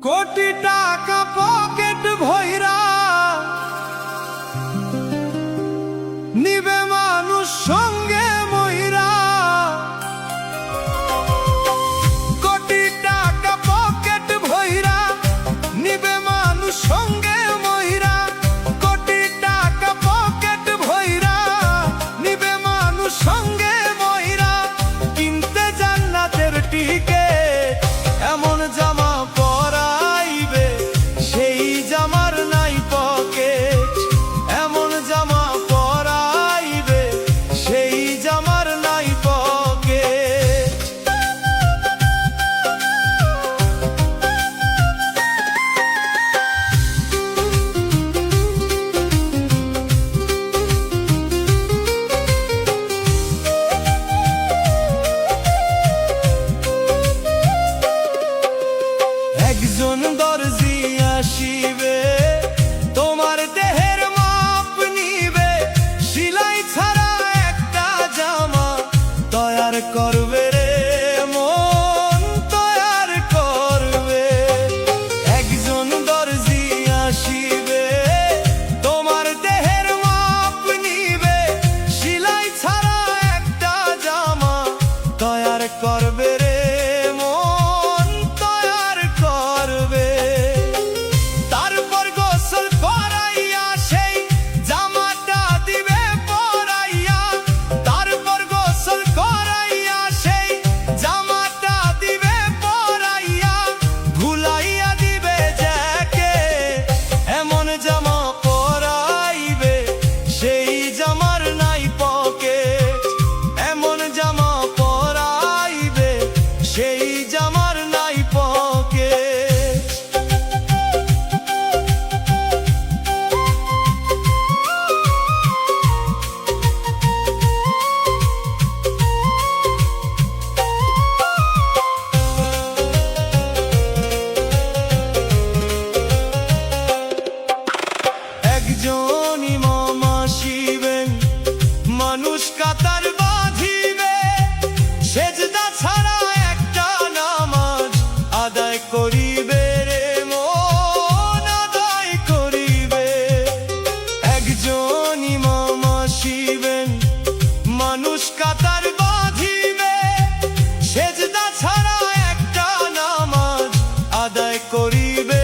কোটি টাকা পকেট ভইরা নিবে মানুষ সঙ্গে মহিরা। কোটি টাকা পকেট ভইরা নিবে মানুষ সঙ্গে মহিরা। কোটি টাকা পকেট ভইরা নিবে মানুষ সঙ্গে মহিরা। কিনতে জান্নাতের টিকেট এমন জামা পরাইবে সেই জামার নাই পকেট। এমন জামা পরাইবে সেই জামার নাই পকেট। একজন দর্জি আসিবে তোমার দেহের মাপ নিবে। সেলাই ছাড়া একটা জামা তৈয়ার করবে রে মন তৈয়ার করবে। একজন দর্জি আসিবে তোমার দেহের মাপ নিবে। সেলাই ছাড়া একটা জামা তৈয়ার করবে রে মন তৈয়ার করবে। তারপর গোসল করাইয়া সেই জামাটা দিবে পরাইয়া। তারপর গোসল করাইয়া সেই জামাটা দিবে পরাইয়া। ভুলাইয়া দিবে যাকে এমন জামা পরাইবে সেই জামার নাই পকেট। এমন জামা পরাইবে সেই জামার নাই পকেট। একজন ইমাম আসিবেন মানুষ কাতার বাঁধিবে। সেজদা ছাড়া একটা নামাজ আদায় করিবে রে মন আদায় করিবে। একজন ইমাম আসিবেন মানুষ কাতার বাঁধিবে। সেজদা ছাড়া একটা নামাজ আদায় করিবে